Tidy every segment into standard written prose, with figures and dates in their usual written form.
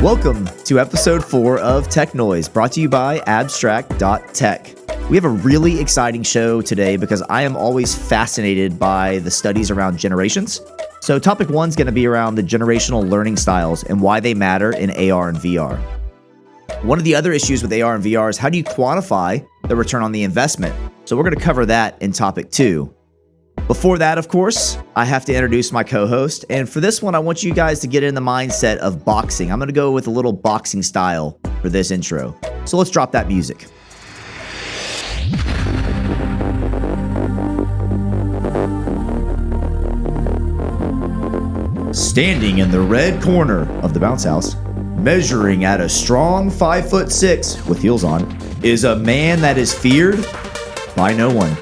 Welcome to episode 4 of Tech Noise, brought to you by Abstract.Tech. We have a really exciting show today because I am always fascinated by the studies around generations. So topic 1 is going to be around the generational learning styles and why they matter in AR and VR. One of the other issues with AR and VR is how do you quantify the return on the investment? So we're going to cover that in topic 2. Before that, of course, I have to introduce my co-host. And for this one, I want you guys to get in the mindset of boxing. I'm going to go with a little boxing style for this intro. So let's drop that music. Standing in the red corner of the bounce house, measuring at a strong 5'6" with heels on, is a man that is feared by no one.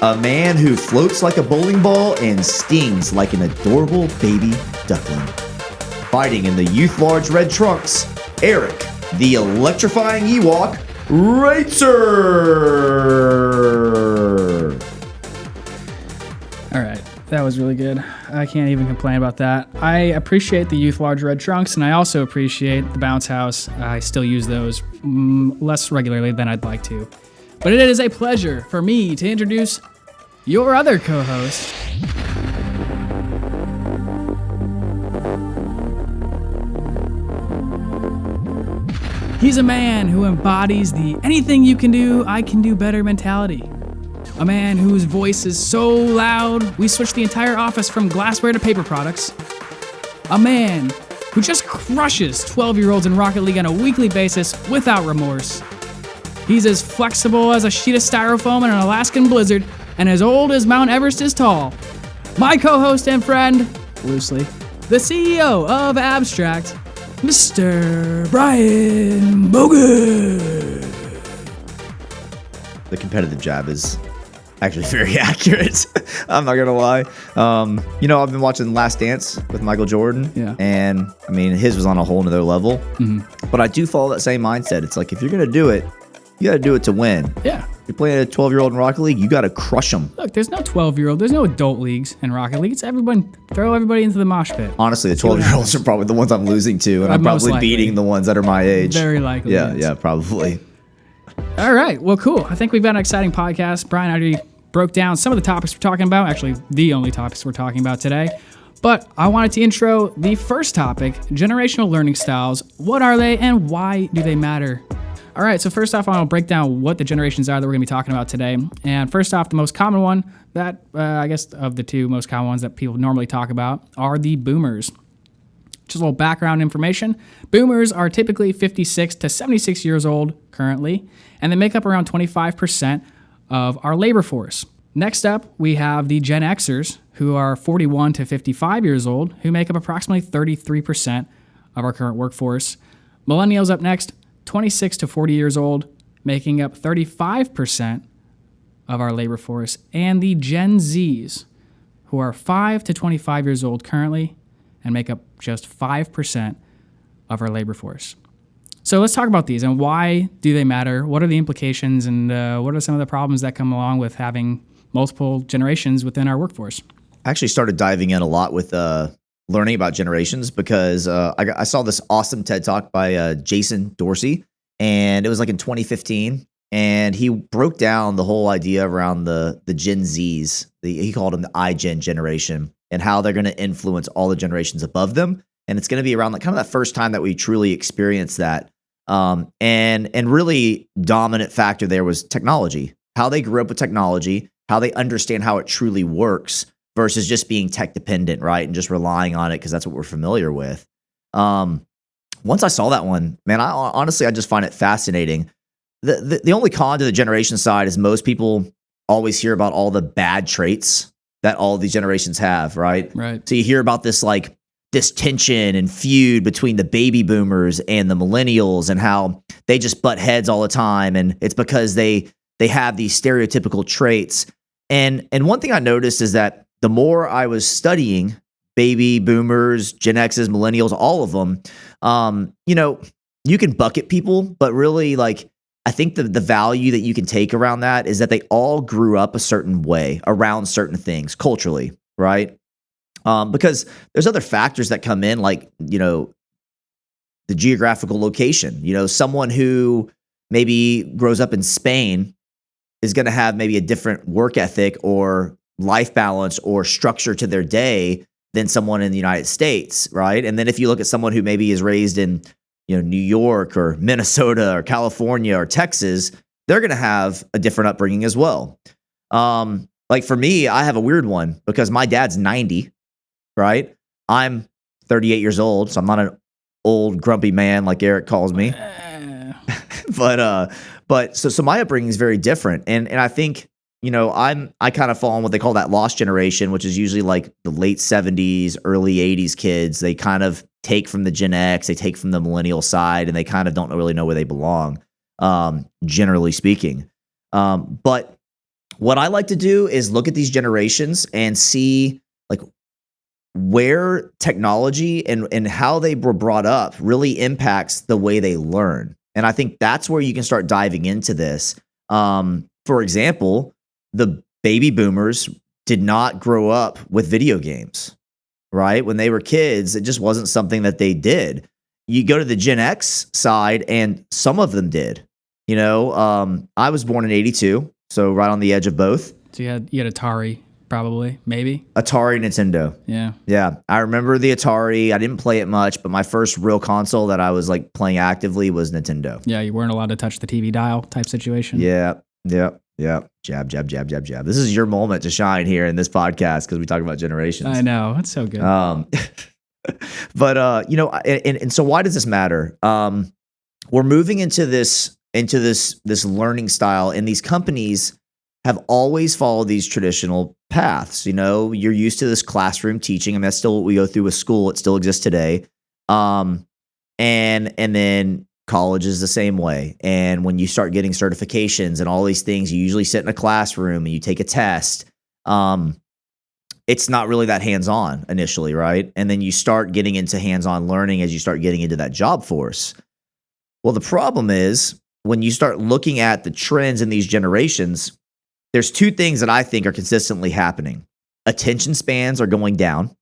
A man who floats like a bowling ball and stings like an adorable baby duckling. Fighting in the youth large red trunks, Eric, the electrifying Ewok, Racer! All right, that was really good. I can't even complain about that. I appreciate the youth large red trunks, and I also appreciate the bounce house. I still use those less regularly than I'd like to. But it is a pleasure for me to introduce your other co-host. He's a man who embodies the anything you can do, I can do better mentality. A man whose voice is so loud, we switched the entire office from glassware to paper products. A man who just crushes 12-year-olds in Rocket League on a weekly basis without remorse. He's as flexible as a sheet of styrofoam in an Alaskan blizzard, and as old as Mount Everest is tall. My co-host and friend, loosely, the CEO of Abstract, Mr. Brian Bogan. The competitive jab is actually very accurate. I'm not gonna lie. I've been watching Last Dance with Michael Jordan, and I mean his was on a whole nother level. But I do follow that same mindset. It's like if you're gonna do it, you gotta do it to win. Yeah. You're playing a 12-year-old in Rocket League, you gotta crush them. Look, there's no 12-year-old. There's no adult leagues in Rocket League. It's everyone. Throw everybody into the mosh pit. Honestly, the 12-year-olds are probably the ones I'm losing to, and I'm probably beating the ones that are my age. Very likely. Yeah, probably. All right. Well, cool. I think we've got an exciting podcast. Brian already broke down some of the topics we're talking about. Actually, the only topics we're talking about today. But I wanted to intro the first topic, generational learning styles. What are they and why do they matter? All right, so first off, I want to break down what the generations are that we're going to be talking about today. And first off, the most common one that, I guess of the two most common ones that people normally talk about are the boomers. Just a little background information. Boomers are typically 56 to 76 years old currently, and they make up around 25% of our labor force. Next up, we have the Gen Xers, who are 41 to 55 years old, who make up approximately 33% of our current workforce. Millennials up next, 26 to 40 years old, making up 35% of our labor force, and the Gen Zs, who are 5 to 25 years old currently, and make up just 5% of our labor force. So let's talk about these and why do they matter? What are the implications, and what are some of the problems that come along with having multiple generations within our workforce? I actually started diving in a lot with learning about generations because I saw this awesome TED Talk by Jason Dorsey, and it was like in 2015, and he broke down the whole idea around the Gen Zs. He called them the iGen generation, and how they're going to influence all the generations above them. And it's going to be around like kind of that first time that we truly experience that. And really dominant factor there was technology, how they grew up with technology, how they understand how it truly works versus just being tech dependent, right? And just relying on it because that's what we're familiar with. Once I saw that one, man, I just find it fascinating. The only con to the generation side is most people always hear about all the bad traits that all these generations have, right? Right. So you hear about this like this tension and feud between the baby boomers and the millennials and how they just butt heads all the time. And it's because they have these stereotypical traits. And one thing I noticed is that the more I was studying baby boomers, Gen X's, millennials, all of them, you can bucket people, but really like, I think the value that you can take around that is that they all grew up a certain way around certain things culturally, right? Because there's other factors that come in, like, the geographical location. Someone who maybe grows up in Spain is going to have maybe a different work ethic or life balance or structure to their day than someone in the United States, right? And then if you look at someone who maybe is raised in, New York or Minnesota or California or Texas, they're going to have a different upbringing as well. Like for me, I have a weird one because my dad's 90, right? I'm 38 years old, so I'm not an old grumpy man like Eric calls me. But so my upbringing is very different, and I think I kind of fall on what they call that lost generation, which is usually like the late 70s, early 80s kids. They kind of take from the Gen X, they take from the millennial side, and they kind of don't really know where they belong, generally speaking. But what I like to do is look at these generations and see like where technology and how they were brought up really impacts the way they learn. And I think that's where you can start diving into this. For example, the baby boomers did not grow up with video games, right? When they were kids, it just wasn't something that they did. You go to the Gen X side, and some of them did. I was born in '82, so right on the edge of both. So you had Atari, probably, maybe? Atari, Nintendo. Yeah. Yeah. I remember the Atari. I didn't play it much, but my first real console that I was like playing actively was Nintendo. Yeah, you weren't allowed to touch the TV dial type situation. Yeah. Jab, jab, jab, jab, jab. This is your moment to shine here in this podcast because we talk about generations. I know. It's so good. But and so why does this matter? We're moving into this learning style, and these companies have always followed these traditional paths. You're used to this classroom teaching. I mean, that's still what we go through with school. It still exists today. And then college is the same way. And when you start getting certifications and all these things, you usually sit in a classroom and you take a test. It's not really that hands-on initially, right? And then you start getting into hands-on learning as you start getting into that job force. Well, the problem is when you start looking at the trends in these generations, there's two things that I think are consistently happening. Attention spans are going down.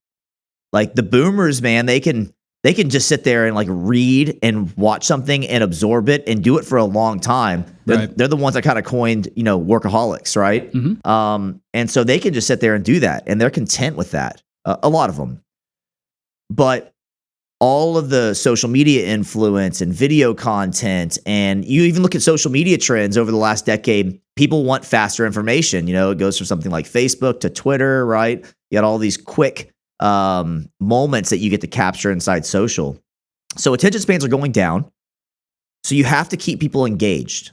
Like the boomers, man, they can just sit there and like read and watch something and absorb it and do it for a long time. They're the ones that kind of coined, workaholics, right? Mm-hmm. And so they can just sit there and do that, and they're content with that. A lot of them. But all of the social media influence and video content, and you even look at social media trends over the last decade, people want faster information. It goes from something like Facebook to Twitter, right? You got all these quick moments that you get to capture inside social. So attention spans are going down. So you have to keep people engaged.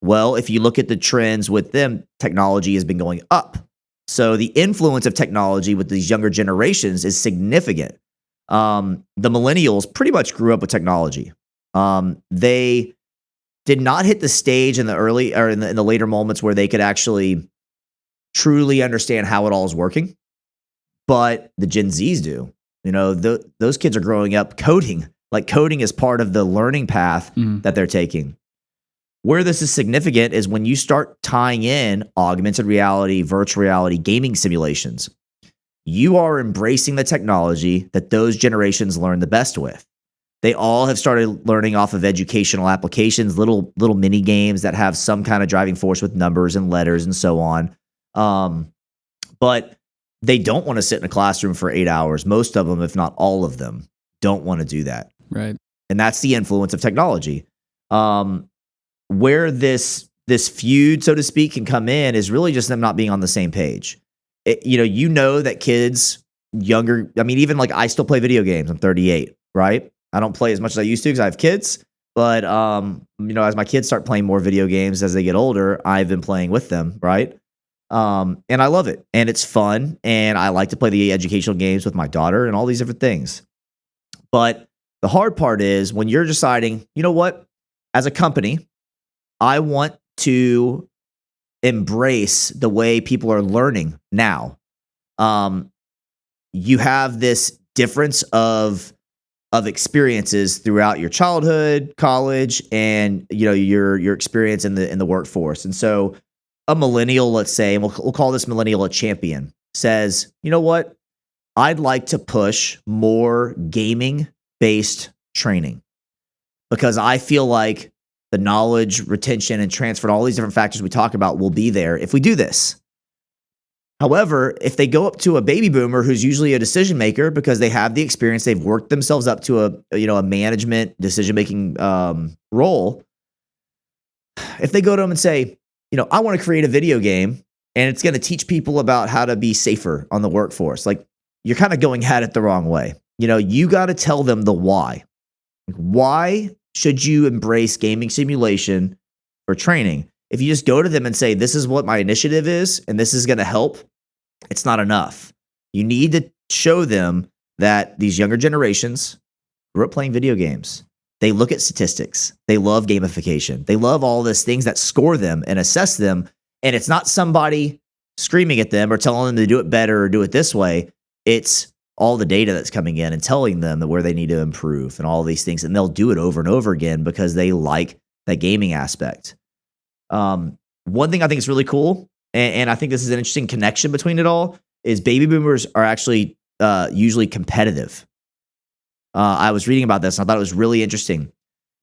Well, if you look at the trends with them, technology has been going up. So the influence of technology with these younger generations is significant. The millennials pretty much grew up with technology. They did not hit the stage in the early or in the later moments where they could actually truly understand how it all is working. But the Gen Zs do. Those kids are growing up coding. Like coding is part of the learning path that they're taking. Where this is significant is when you start tying in augmented reality, virtual reality, gaming simulations. You are embracing the technology that those generations learn the best with. They all have started learning off of educational applications, little mini games that have some kind of driving force with numbers and letters and so on. But they don't want to sit in a classroom for 8 hours. Most of them, if not all of them, don't want to do that. Right. And that's the influence of technology. Where this feud, so to speak, can come in is really just them not being on the same page. That kids younger, even like I still play video games. I'm 38, right? I don't play as much as I used to because I have kids. But, as my kids start playing more video games as they get older, I've been playing with them, right? And I love it, and it's fun, and I like to play the educational games with my daughter and all these different things. But the hard part is when you're deciding, what, as a company, I want to embrace the way people are learning now. You have this difference of experiences throughout your childhood, college, and your experience in the workforce, and so. A millennial, let's say, and we'll call this millennial a champion, says, what? I'd like to push more gaming-based training because I feel like the knowledge, retention, and transfer, and all these different factors we talk about will be there if we do this. However, if they go up to a baby boomer who's usually a decision maker because they have the experience, they've worked themselves up to a management decision-making role. If they go to them and say, I want to create a video game and it's going to teach people about how to be safer on the workforce, like, you're kind of going at it the wrong way. You got to tell them the why. Why should you embrace gaming simulation for training? If you just go to them and say, this is what my initiative is, and this is going to help, it's not enough. You need to show them that these younger generations grew up playing video games. They look at statistics. They love gamification. They love all these things that score them and assess them. And it's not somebody screaming at them or telling them to do it better or do it this way. It's all the data that's coming in and telling them where they need to improve and all these things. And they'll do it over and over again because they like that gaming aspect. One thing I think is really cool, and I think this is an interesting connection between it all, is baby boomers are actually usually competitive. I was reading about this and I thought it was really interesting.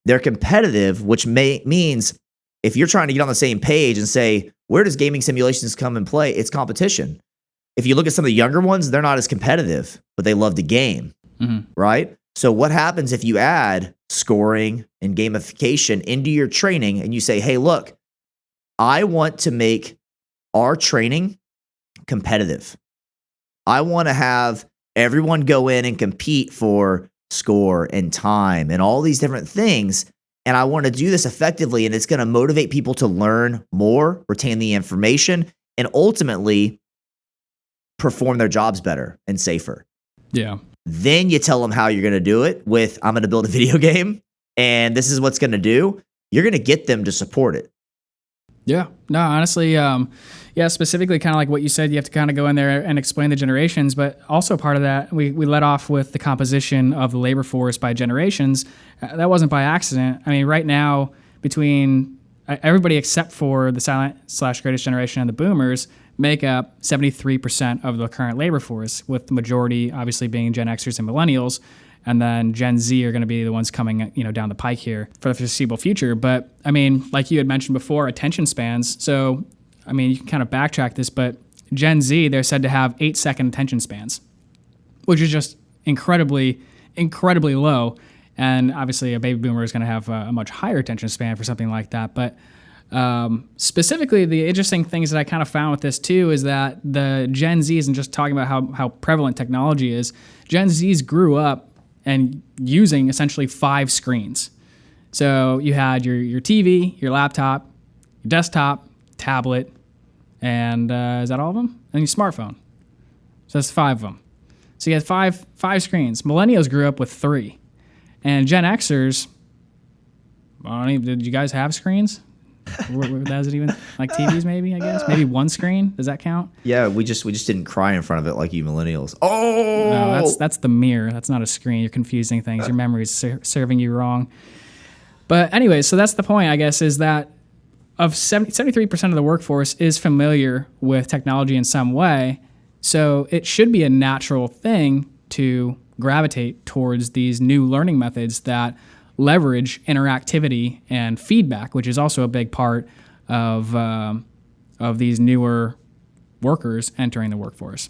They're competitive, which means if you're trying to get on the same page and say, where does gaming simulations come and play? It's competition. If you look at some of the younger ones, they're not as competitive, but they love to game, right? So what happens if you add scoring and gamification into your training and you say, hey, look, I want to make our training competitive. I want to have everyone go in and compete for score and time and all these different things. And I want to do this effectively. And it's going to motivate people to learn more, retain the information, and ultimately perform their jobs better and safer. Yeah. Then you tell them how you're going to do it with, I'm going to build a video game and this is what's going to do. You're going to get them to support it. Yeah. No, honestly, specifically kind of like what you said, you have to kind of go in there and explain the generations, but also part of that, we let off with the composition of the labor force by generations. That wasn't by accident. I mean, right now, between everybody except for the silent/greatest generation and the boomers make up 73% of the current labor force, with the majority obviously being Gen Xers and Millennials. And then Gen Z are going to be the ones coming, down the pike here for the foreseeable future. But I mean, like you had mentioned before, attention spans. So, I mean, you can kind of backtrack this, but Gen Z, they're said to have 8-second attention spans, which is just incredibly, incredibly low. And obviously a baby boomer is going to have a much higher attention span for something like that. But specifically, the interesting things that I kind of found with this too is that the Gen Zs, and just talking about how prevalent technology is, Gen Zs grew up and using essentially 5 screens. So you had your TV, your laptop, your desktop, tablet, and is that all of them? And your smartphone. So that's 5 of them. So you had five screens. Millennials grew up with 3. And Gen Xers, did you guys have screens? Was it even like TVs? Maybe, I guess maybe 1 screen. Does that count? Yeah, we just didn't cry in front of it like you millennials. Oh, no, that's the mirror. That's not a screen. You're confusing things. Your memory's serving you wrong. But anyway, so that's the point, I guess, is that of 73% of the workforce is familiar with technology in some way. So it should be a natural thing to gravitate towards these new learning methods that leverage interactivity and feedback, which is also a big part of these newer workers entering the workforce.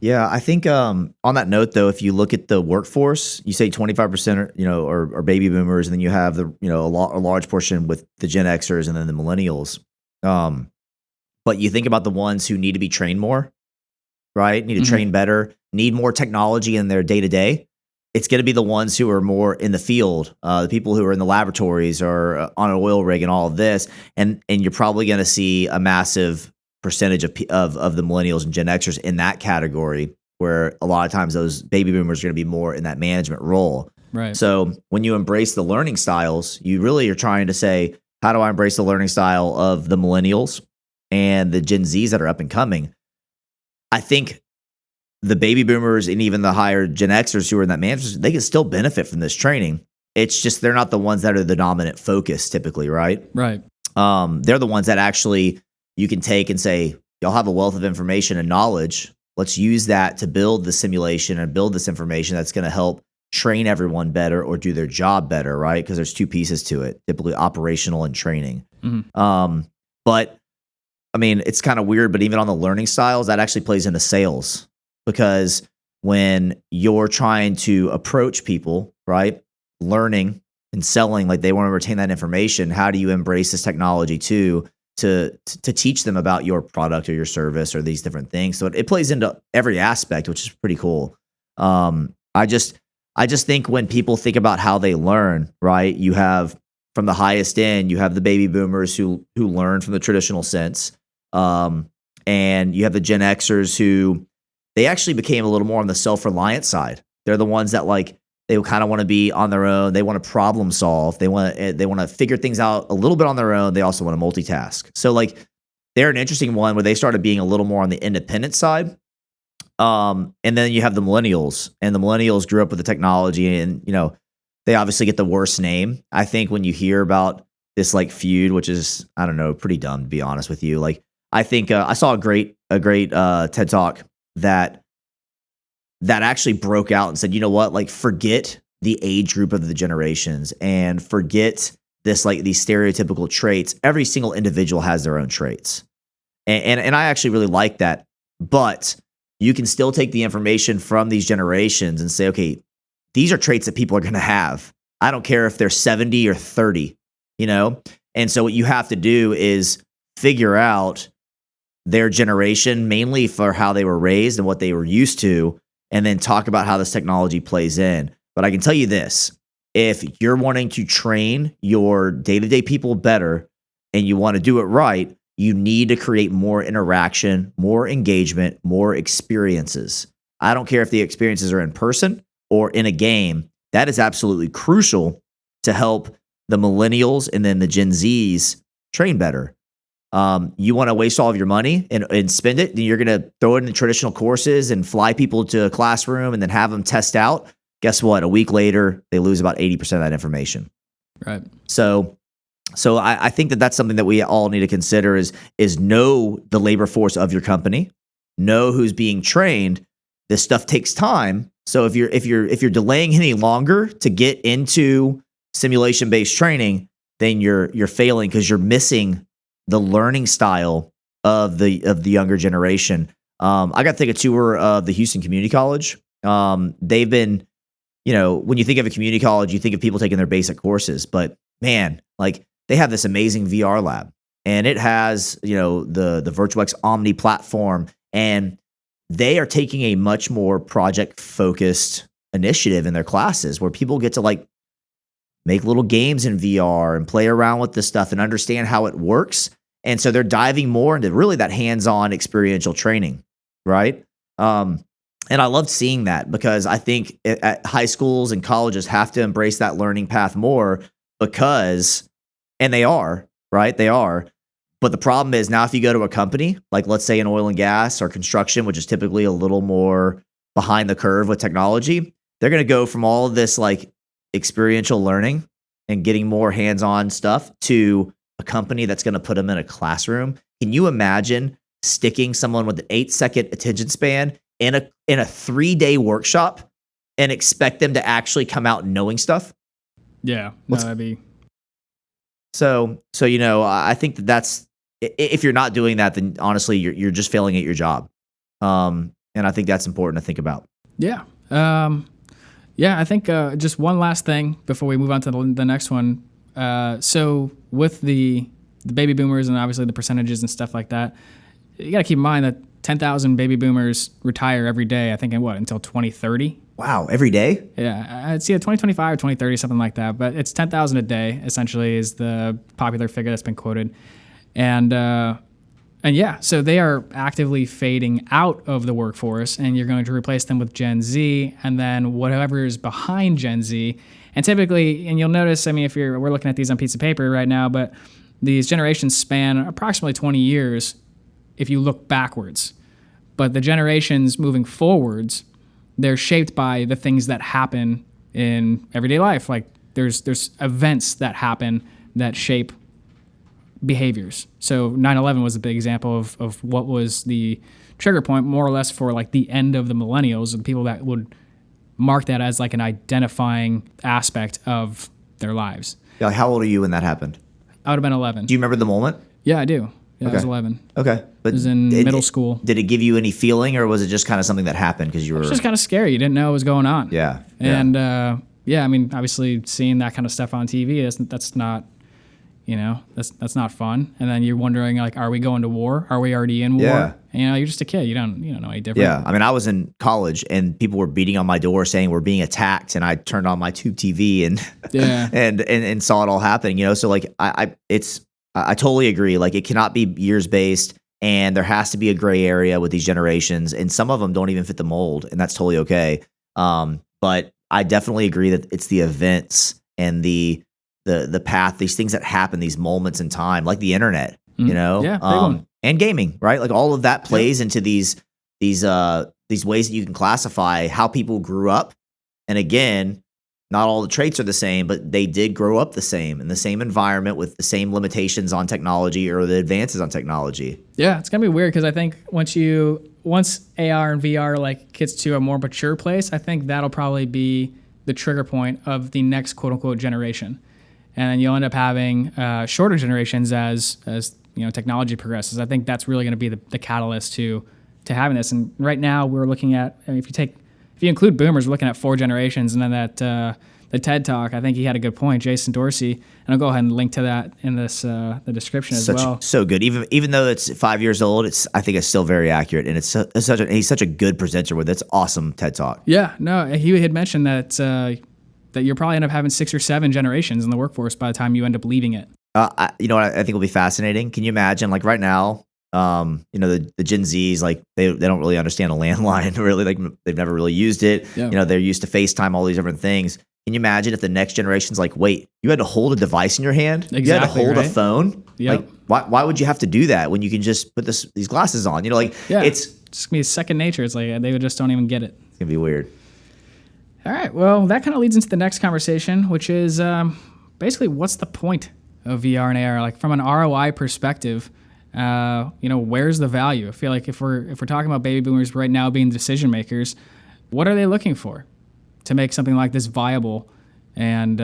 Yeah, I think on that note, though, if you look at the workforce, you say 25% are baby boomers, and then you have a large portion with the Gen Xers and then the millennials. But you think about the ones who need to be trained more, right? Need to train better, need more technology in their day to day. It's going to be the ones who are more in the field, the people who are in the laboratories or on an oil rig and all of this. And you're probably going to see a massive percentage of the millennials and Gen Xers in that category, where a lot of times those baby boomers are going to be more in that management role. Right. So when you embrace the learning styles, you really are trying to say, how do I embrace the learning style of the millennials and the Gen Zs that are up and coming? I think the baby boomers and even the higher Gen Xers who are in that management, they can still benefit from this training. It's just they're not the ones that are the dominant focus typically, right? Right. They're the ones that actually you can take and say, y'all have a wealth of information and knowledge. let's use that to build the simulation and build this information that's going to help train everyone better or do their job better, right? Because there's two pieces to it, typically operational and training. But I mean, it's kind of weird, but even on the learning styles, that actually plays into sales, because when you're trying to approach people, right, learning and selling, like they want to retain that information, how do you embrace this technology too to teach them about your product or your service or these different things? So it plays into every aspect, which is pretty cool. I just think when people think about how they learn, right, you have from the highest end, you have the baby boomers who learn from the traditional sense. And you have the Gen Xers who they actually became a little more on the self-reliant side. They're the ones that like they kind of want to be on their own. They want to problem solve. They want to figure things out a little bit on their own. They also want to multitask. So like they're an interesting one where they started being a little more on the independent side. And then you have the millennials, and the millennials grew up with the technology, and they obviously get the worst name. I think when you hear about this like feud, which is, I don't know, pretty dumb to be honest with you. Like I think I saw a great TED Talk that actually broke out and said, you know what, like forget the age group of the generations and forget this like these stereotypical traits. Every single individual has their own traits, and I actually really like that. But you can still take the information from these generations and say, okay, these are traits that people are going to have. I don't care if they're 70 or 30, And so what you have to do is figure out their generation, mainly for how they were raised and what they were used to, and then talk about how this technology plays in. But I can tell you this, if you're wanting to train your day-to-day people better and you want to do it right, you need to create more interaction, more engagement, more experiences. I don't care if the experiences are in person or in a game. That is absolutely crucial to help the millennials and then the Gen Zs train better. You want to waste all of your money and spend it, then you're going to throw it in the traditional courses and fly people to a classroom and then have them test out. Guess what? A week later, they lose about 80% of that information. Right. So I think that that's something that we all need to consider is know the labor force of your company, know who's being trained. This stuff takes time. So if you're delaying any longer to get into simulation-based training, then you're failing because you're missing the learning style of the younger generation. I got to take a tour of the Houston Community College. They've been, when you think of a community college, you think of people taking their basic courses, but man, like they have this amazing VR lab, and it has, the VirtuX Omni platform, and they are taking a much more project focused initiative in their classes where people get to like make little games in VR and play around with this stuff and understand how it works. And so they're diving more into really that hands-on experiential training, right? And I loved seeing that because I think at high schools and colleges have to embrace that learning path more because, and they are, right? They are. But the problem is now if you go to a company, like let's say in oil and gas or construction, which is typically a little more behind the curve with technology, they're going to go from all of this like experiential learning and getting more hands-on stuff to a company that's going to put them in a classroom. Can you imagine sticking someone with an 8-second attention span in a 3-day workshop and expect them to actually come out knowing stuff? Yeah, no, that'd be. So I think that's if you're not doing that, then honestly you're just failing at your job. And I think that's important to think about. Yeah. Yeah, I think just one last thing before we move on to the next one. So with the baby boomers and obviously the percentages and stuff like that, you got to keep in mind that 10,000 baby boomers retire every day, I think, until 2030? Wow, every day? Yeah, it's either 2025 or 2030, something like that. But it's 10,000 a day, essentially, is the popular figure that's been quoted. And yeah, so they are actively fading out of the workforce, and you're going to replace them with Gen Z, and then whatever is behind Gen Z. And typically, and you'll notice, I mean, we're looking at these on piece of paper right now, but these generations span approximately 20 years if you look backwards. But the generations moving forwards, they're shaped by the things that happen in everyday life. Like there's events that happen that shape behaviors. So 9/11 was a big example of what was the trigger point, more or less, for like the end of the millennials and people that would mark that as like an identifying aspect of their lives. Yeah, how old are you when that happened? I would have been 11. Do you remember the moment? Yeah, I do. Yeah, I was Okay. 11. Okay. But I was in middle school. Did it give you any feeling, or was it just kind of something that happened because you were? It's just kind of scary. You didn't know what was going on. Yeah. And yeah, I mean, obviously seeing that kind of stuff on TV, that's not, that's not fun. And then you're wondering, like, are we going to war? Are we already in war? Yeah. And, you're just a kid. You don't know any different. Yeah, I mean, I was in college and people were beating on my door saying we're being attacked, and I turned on my tube TV and Yeah. and saw it all happening. So like I totally agree. Like, it cannot be years based, and there has to be a gray area with these generations, and some of them don't even fit the mold, and that's totally okay. But I definitely agree that it's the events and the path, these things that happen, these moments in time, like the internet, Yeah, big one. and gaming, right? Like all of that plays into these ways that you can classify how people grew up. And again, not all the traits are the same, but they did grow up the same in the same environment with the same limitations on technology or the advances on technology. Yeah, it's gonna be weird because I think once AR and VR like gets to a more mature place, I think that'll probably be the trigger point of the next quote unquote generation, and then you'll end up having shorter generations as technology progresses. I think that's really going to be the catalyst to having this. And right now we're looking at, I mean, if you include boomers, we're looking at 4 generations, and then that the TED Talk, I think he had a good point, Jason Dorsey, and I'll go ahead and link to that in this the description as well. So good. Even though it's 5 years old, I think it's still very accurate, and he's such a good presenter with it. It's awesome TED Talk. Yeah, no, he had mentioned that you'll probably end up having 6 or 7 generations in the workforce by the time you end up leaving it. You know what I think will be fascinating? Can you imagine, like right now, the Gen Zs, like they don't really understand a landline, really, like they've never really used it. Yeah. They're used to FaceTime, all these different things. Can you imagine if the next generation's like, wait, you had to hold a device in your hand? Exactly, you had to hold right? a phone? Yep. Like, why would you have to do that when you can just put these glasses on? Yeah, it's just gonna be second nature. It's like they just don't even get it. It's gonna be weird. All right, well, that kind of leads into the next conversation, which is basically what's the point of VR and AR? Like from an ROI perspective, where's the value? I feel like if we're talking about baby boomers right now being decision makers, what are they looking for to make something like this viable and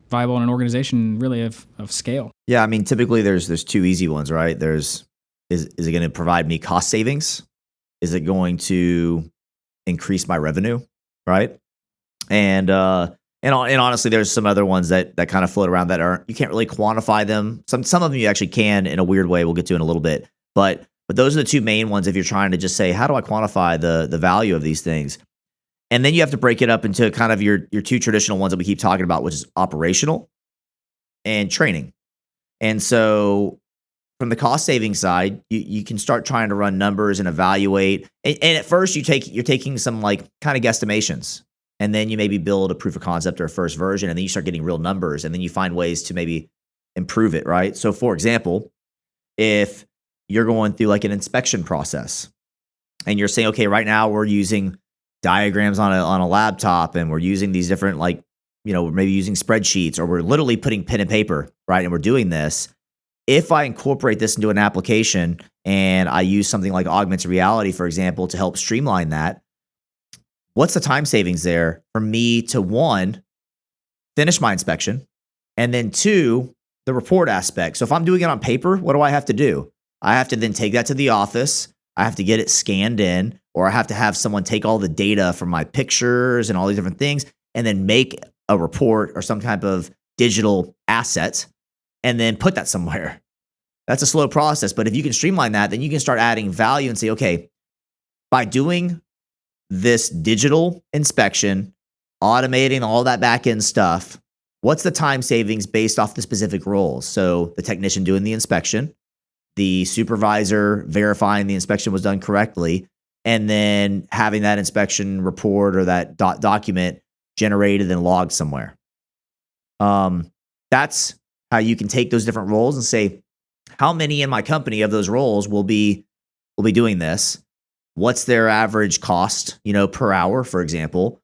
viable in an organization really of scale? Yeah, I mean, typically there's 2 easy ones, right? Is it going to provide me cost savings? Is it going to increase my revenue, right? And honestly, there's some other ones that kind of float around that you can't really quantify them. Some of them you actually can in a weird way. We'll get to in a little bit, but those are the 2 main ones if you're trying to just say, how do I quantify the value of these things? And then you have to break it up into kind of your 2 traditional ones that we keep talking about, which is operational and training. And so from the cost saving side, you can start trying to run numbers and evaluate. And at first you're taking some like kind of guesstimations. And then you maybe build a proof of concept or a first version, and then you start getting real numbers, and then you find ways to maybe improve it, right? So for example, if you're going through like an inspection process and you're saying, okay, right now we're using diagrams on a laptop, and we're using these different we're maybe using spreadsheets, or we're literally putting pen and paper, right? And we're doing this. If I incorporate this into an application and I use something like augmented reality, for example, to help streamline that, what's the time savings there for me to 1, finish my inspection, and then 2, the report aspect. So if I'm doing it on paper, what do I have to do? I have to then take that to the office. I have to get it scanned in, or I have to have someone take all the data from my pictures and all these different things and then make a report or some type of digital asset and then put that somewhere. That's a slow process. But if you can streamline that, then you can start adding value and say, okay, by doing this digital inspection, automating all that back end stuff, what's the time savings based off the specific roles? So the technician doing the inspection, the supervisor verifying the inspection was done correctly, and then having that inspection report or that document generated and logged somewhere. That's how you can take those different roles and say, how many in my company of those roles will be doing this? What's their average cost, per hour, for example?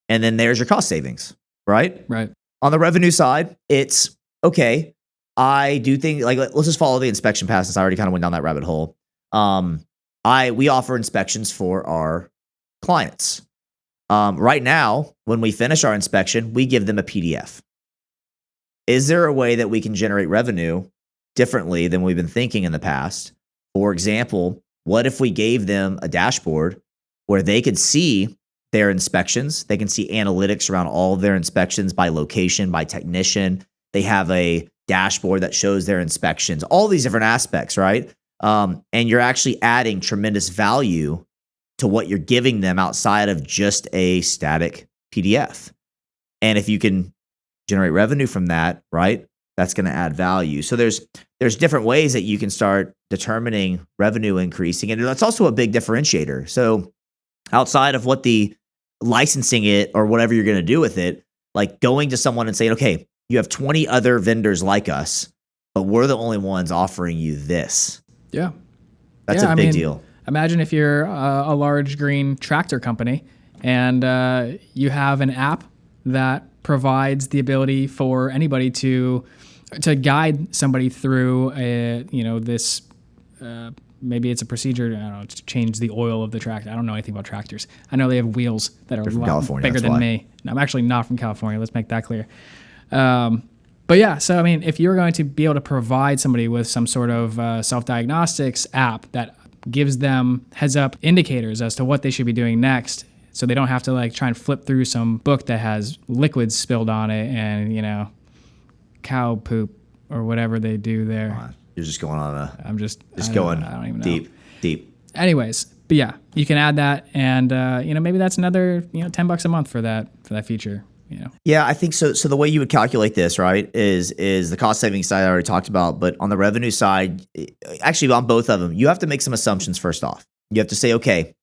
And then there's your cost savings, right? Right. On the revenue side, it's okay. I do think, like, let's just follow the inspection path since I already kind of went down that rabbit hole. We offer inspections for our clients. Right now, when we finish our inspection, we give them a PDF. Is there a way that we can generate revenue differently than we've been thinking in the past? For example, what if we gave them a dashboard where they could see their inspections? They can see analytics around all of their inspections by location, by technician. They have a dashboard that shows their inspections, all these different aspects, right? And you're actually adding tremendous value to what you're giving them outside of just a static PDF. And if you can generate revenue from that, right, that's going to add value. So there's different ways that you can start determining revenue increasing. And that's also a big differentiator. So outside of what the licensing it or whatever you're going to do with it, like going to someone and saying, okay, you have 20 other vendors like us, but we're the only ones offering you this. Yeah. That's a big deal. Imagine if you're a large green tractor company and you have an app that provides the ability for anybody to guide somebody through this maybe it's a procedure, I don't know, to change the oil of the tractor. I don't know anything about tractors. I know they have wheels that are a lot bigger than me. And I'm actually not from California. Let's make that clear. But yeah, so I mean, if you're going to be able to provide somebody with some sort of self-diagnostics app that gives them heads-up indicators as to what they should be doing next, so they don't have to like try and flip through some book that has liquids spilled on it and cow poop or whatever they do there. You're just going on a. I'm just going. I don't even know. Deep. Anyways, but yeah, you can add that, and maybe that's another $10 a month for that feature. Yeah, I think so. So the way you would calculate this, right, is the cost savings side I already talked about, but on the revenue side, actually on both of them, you have to make some assumptions first off. You have to say, okay,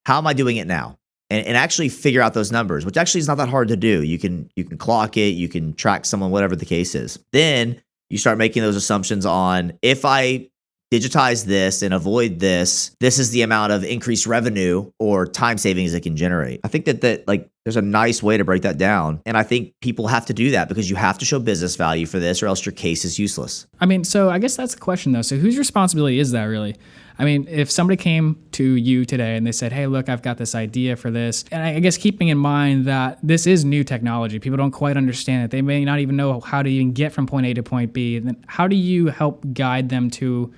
how am I doing it now? And actually figure out those numbers, which actually is not that hard to do. You can clock it, you can track someone, whatever the case is. Then you start making those assumptions on, if I digitize this and avoid this is the amount of increased revenue or time savings it can generate. I think that like there's a nice way to break that down. And I think people have to do that because you have to show business value for this or else your case is useless. I mean, so I guess that's the question though. So whose responsibility is that really? I mean, if somebody came to you today and they said, hey, look, I've got this idea for this. And I guess keeping in mind that this is new technology, people don't quite understand it. They may not even know how to even get from point A to point B. Then how do you help guide them to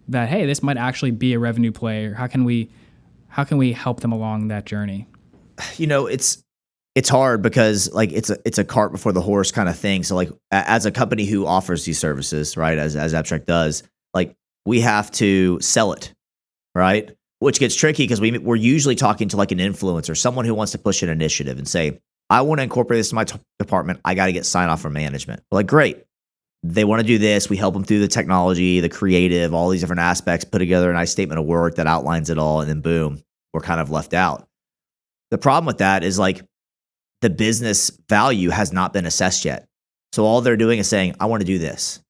that, hey, this might actually be a revenue play? Or how can we help them along that journey? It's hard because like it's a cart before the horse kind of thing. So like as a company who offers these services, right, as Abstract does, like we have to sell it, right? Which gets tricky because we're usually talking to like an influencer, someone who wants to push an initiative and say, I want to incorporate this in my department. I got to get sign off from management. We're like, great. They want to do this. We help them through the technology, the creative, all these different aspects, put together a nice statement of work that outlines it all. And then boom, we're kind of left out. The problem with that is like the business value has not been assessed yet. So all they're doing is saying, I want to do this.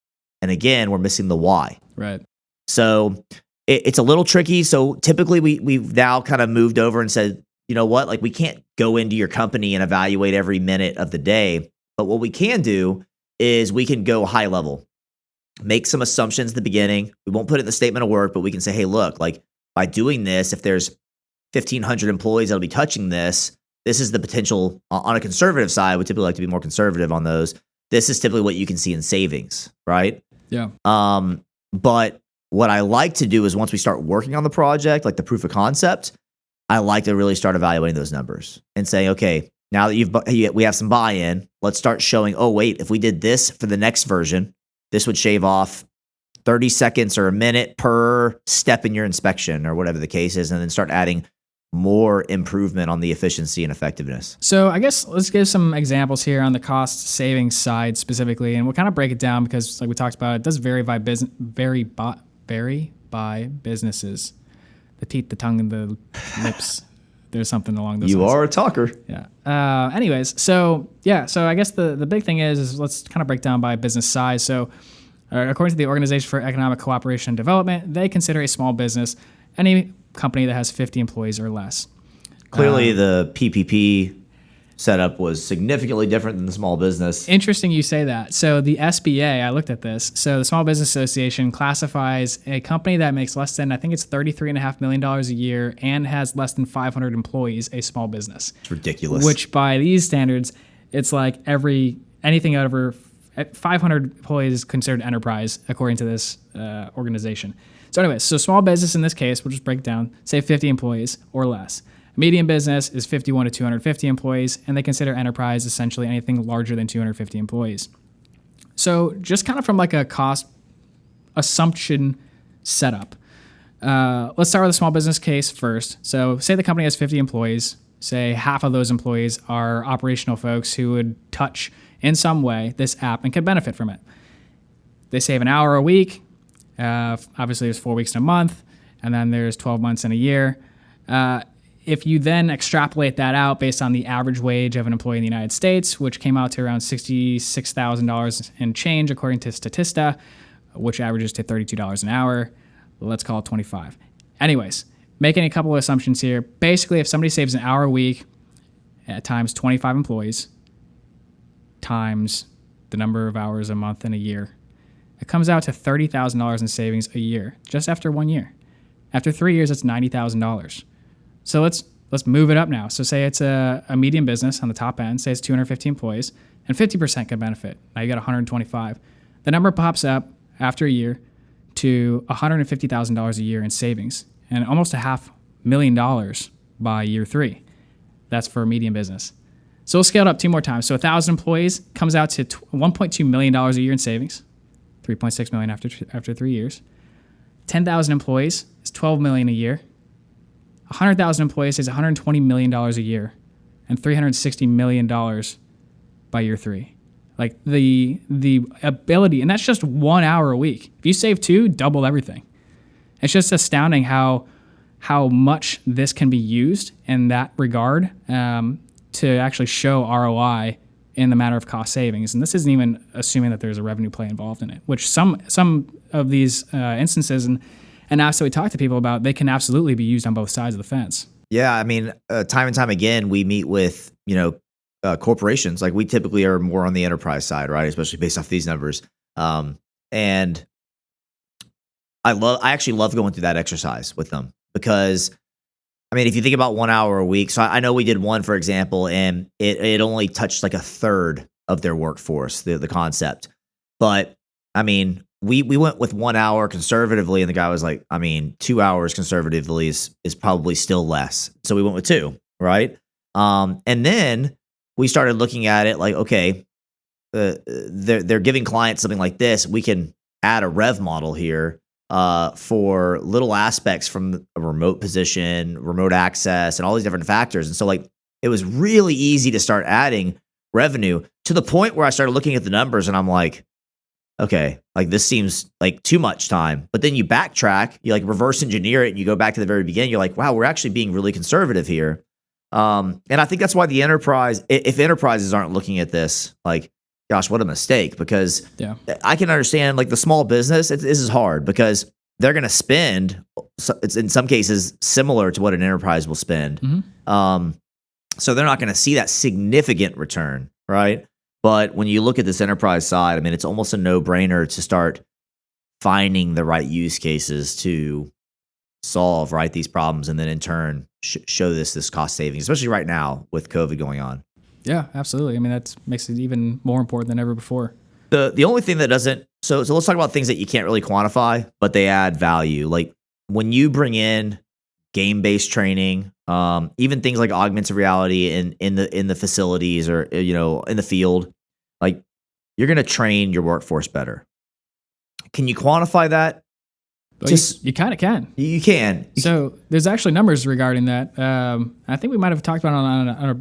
And again, we're missing the why. Right. So it's a little tricky. So typically we've now kind of moved over and said, you know what, like we can't go into your company and evaluate every minute of the day. But what we can do is we can go high level, make some assumptions at the beginning. We won't put it in the statement of work, but we can say, hey, look, like by doing this, if there's 1,500 employees that'll be touching this, this is the potential on a conservative side. We typically like to be more conservative on those. This is typically what you can see in savings, right? Yeah. But what I like to do is once we start working on the project, like the proof of concept, I like to really start evaluating those numbers and saying, okay, now that we have some buy-in, let's start showing, oh, wait, if we did this for the next version, this would shave off 30 seconds or a minute per step in your inspection or whatever the case is, and then start adding more improvement on the efficiency and effectiveness. So I guess let's give some examples here on the cost savings side specifically, and we'll kind of break it down because like we talked about, it does vary by businesses. The teeth, the tongue, and the lips. There's something along those lines. You are a talker. Yeah. Anyways, so I guess the big thing is let's kind of break down by business size. So according to the Organization for Economic Cooperation and Development, they consider a small business any company that has 50 employees or less. Clearly the PPP setup was significantly different than the small business. Interesting you say that. So the SBA, I looked at this. So the Small Business Association classifies a company that makes less than, I think it's $33.5 million a year and has less than 500 employees, a small business. It's ridiculous. Which by these standards, it's like anything over 500 employees is considered enterprise according to this organization. So anyways, so small business in this case, we'll just break it down, say 50 employees or less. Medium business is 51 to 250 employees, and they consider enterprise essentially anything larger than 250 employees. So just kind of from like a cost assumption setup, let's start with the small business case first. So say the company has 50 employees, say half of those employees are operational folks who would touch in some way this app and could benefit from it. They save an hour a week. Obviously there's 4 weeks in a month, and then there's 12 months in a year. If you then extrapolate that out based on the average wage of an employee in the United States, which came out to around $66,000 and change according to Statista, which averages to $32 an hour, let's call it 25. Anyways, making a couple of assumptions here. Basically, if somebody saves an hour a week times 25 employees times the number of hours a month in a year, it comes out to $30,000 in savings a year, just after 1 year. After 3 years, it's $90,000. So let's move it up now. So say it's a medium business on the top end, say it's 250 employees, and 50% can benefit. Now you got 125. The number pops up after a year to $150,000 a year in savings, and almost $500,000 by year 3. That's for a medium business. So we'll scale it up 2 more times. So 1,000 employees comes out to $1.2 million a year in savings, $3.6 million after 3 years. 10,000 employees is $12 million a year. 100,000 employees is $120 million a year, and $360 million by year 3. Like the ability, and that's just 1 hour a week. If you save 2, double everything. It's just astounding how much this can be used in that regard to actually show ROI in the matter of cost savings. And this isn't even assuming that there's a revenue play involved in it, which some of these instances and apps that we talk to people about, they can absolutely be used on both sides of the fence. Yeah, I mean, time and time again, we meet with, corporations. Like we typically are more on the enterprise side, right? Especially based off these numbers. And I actually love going through that exercise with them because, I mean, if you think about 1 hour a week, so I know we did one, for example, and it only touched like a third of their workforce, the concept. But I mean, we went with 1 hour conservatively, and the guy was like, I mean, 2 hours conservatively is probably still less. So we went with 2, right? And then we started looking at it like, okay, they're giving clients something like this. We can add a rev model here for little aspects from a remote position, remote access, and all these different factors. And so like it was really easy to start adding revenue to the point where I started looking at the numbers and I'm like, okay, like this seems like too much time. But then you backtrack, you like reverse engineer it and you go back to the very beginning. You're like, wow, we're actually being really conservative here. And I think that's why the enterprise, if enterprises aren't looking at this, like, gosh, what a mistake, because I can understand like the small business, this is hard because they're going to spend, it's in some cases similar to what an enterprise will spend. Mm-hmm. So they're not going to see that significant return, right? But when you look at this enterprise side, I mean, it's almost a no-brainer to start finding the right use cases to solve these problems, and then in turn show this cost savings, especially right now with COVID going on. Yeah, absolutely. I mean, that makes it even more important than ever before. The only thing that doesn't, so let's talk about things that you can't really quantify, but they add value. Like when you bring in game-based training, even things like augmented reality in the facilities or in the field, like you're going to train your workforce better. Can you quantify that? Well, you kind of can. You can. So there's actually numbers regarding that. I think we might have talked about it on a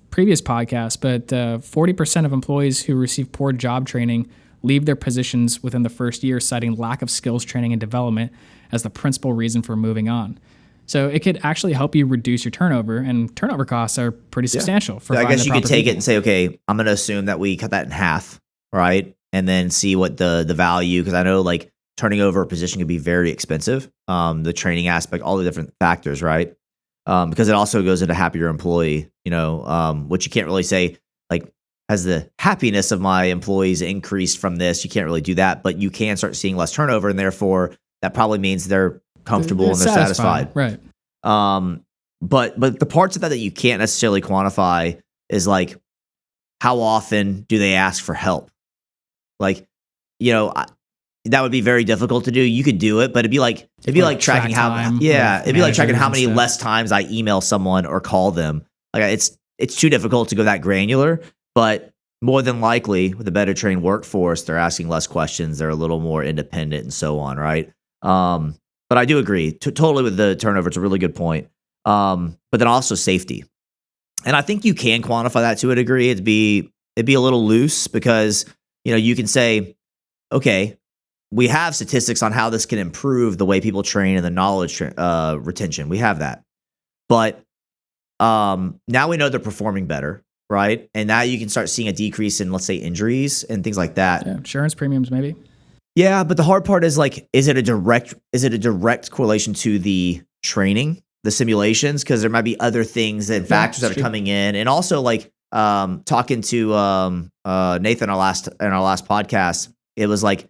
previous podcast, but 40% of employees who receive poor job training leave their positions within the first year, citing lack of skills training and development as the principal reason for moving on. So it could actually help you reduce your turnover, and turnover costs are pretty substantial. For I guess you could take it and say, okay, I'm going to assume that we cut that in half, right? And then see what the value, because I know like turning over a position could be very expensive. The training aspect, all the different factors, right? Because it also goes into happier employee, which you can't really say, like, has the happiness of my employees increased from this? You can't really do that, but you can start seeing less turnover, and therefore that probably means they're comfortable and they're satisfied. Right. But the parts of that you can't necessarily quantify is like, how often do they ask for help? Like, that would be very difficult to do. You could do it, but it'd be like tracking it'd be like tracking how many less times I email someone or call them. Like, it's too difficult to go that granular, but more than likely with a better trained workforce, they're asking less questions. They're a little more independent and so on. Right. But I do agree totally with the turnover. It's a really good point. But then also safety. And I think you can quantify that to a degree. It'd be a little loose because, you can say, okay, we have statistics on how this can improve the way people train and the knowledge retention. We have that. But now we know they're performing better, right? And now you can start seeing a decrease in, let's say, injuries and things like that. Yeah, insurance premiums maybe. Yeah, but the hard part is like, is it a direct correlation to the training, the simulations? Because there might be other things and factors that are coming in, and also like talking to Nathan in our last podcast, it was like,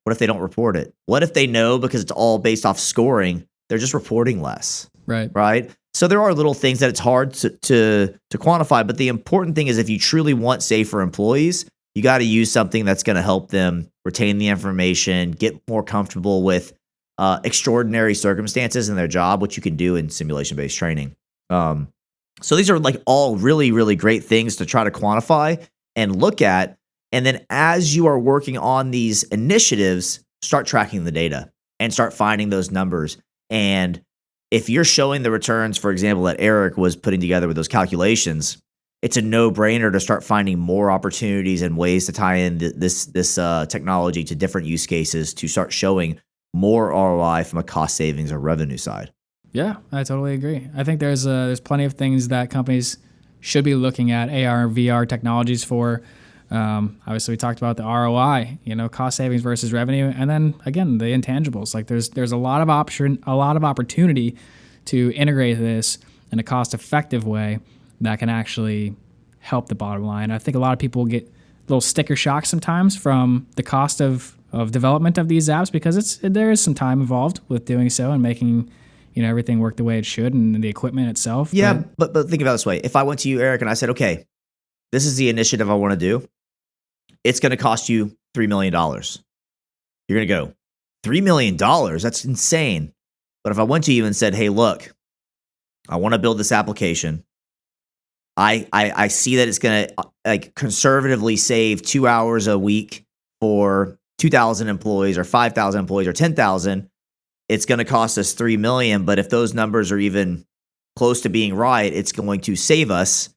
what if they don't report it? What if they know because it's all based off scoring? They're just reporting less, right? So there are little things that it's hard to quantify, but the important thing is if you truly want safer employees, you got to use something that's going to help them retain the information, get more comfortable with extraordinary circumstances in their job, which you can do in simulation-based training. So these are like all really, really great things to try to quantify and look at. And then as you are working on these initiatives, start tracking the data and start finding those numbers. And if you're showing the returns, for example, that Eric was putting together with those calculations, it's a no-brainer to start finding more opportunities and ways to tie in this technology to different use cases to start showing more ROI from a cost savings or revenue side. Yeah, I totally agree. I think there's plenty of things that companies should be looking at AR and VR technologies for. Obviously, we talked about the ROI, cost savings versus revenue, and then again the intangibles. Like there's a lot of opportunity to integrate this in a cost-effective way that can actually help the bottom line. I think a lot of people get little sticker shock sometimes from the cost of development of these apps because there is some time involved with doing so and making everything work the way it should and the equipment itself. Yeah, but think about it this way. If I went to you, Eric, and I said, okay, this is the initiative I want to do. It's going to cost you $3 million. You're going to go, $3 million? That's insane. But if I went to you and said, hey, look, I want to build this application. I see that it's going to like conservatively save 2 hours a week for 2,000 employees or 5,000 employees or 10,000. It's going to cost us $3 million. But if those numbers are even close to being right, it's going to save us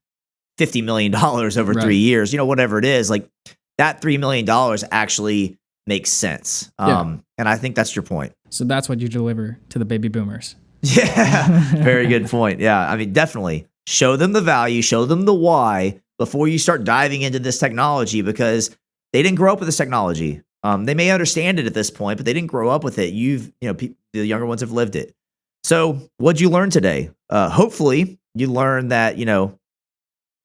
$50 million over 3 years, whatever it is. Like that $3 million actually makes sense. And I think that's your point. So that's what you deliver to the baby boomers. Yeah, very good point. Yeah, I mean, definitely show them the value, show them the why before you start diving into this technology because they didn't grow up with this technology. They may understand it at this point, but they didn't grow up with it. The younger ones have lived it. So what'd you learn today? Hopefully you learned that,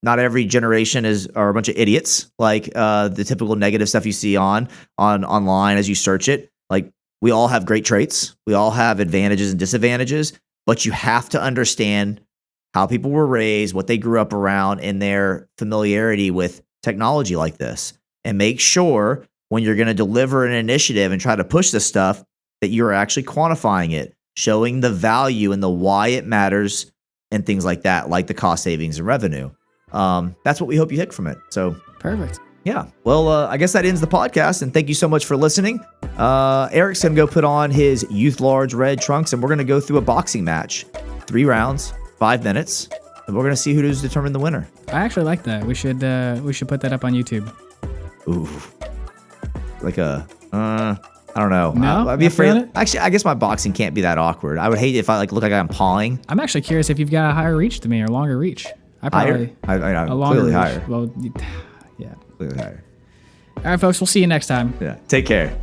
not every generation are a bunch of idiots, like the typical negative stuff you see online as you search it. Like we all have great traits. We all have advantages and disadvantages, but you have to understand how people were raised, what they grew up around, and their familiarity with technology like this. And make sure when you're going to deliver an initiative and try to push this stuff that you're actually quantifying it, showing the value and the why it matters and things like that, like the cost savings and revenue. That's what we hope you take from it. So perfect. Yeah. Well, I guess that ends the podcast, and thank you so much for listening. Eric's going to go put on his youth large red trunks, and we're going to go through a boxing match. 3 rounds, 5 minutes, and we're going to see who's determined the winner. I actually like that. We should put that up on YouTube. Ooh. Like I don't know. No? I'd be afraid. Actually, I guess my boxing can't be that awkward. I would hate it if I look like I'm pawing. I'm actually curious if you've got a higher reach to me or longer reach. I'm clearly higher. Well, yeah. Clearly higher. All right, folks. We'll see you next time. Yeah. Take care.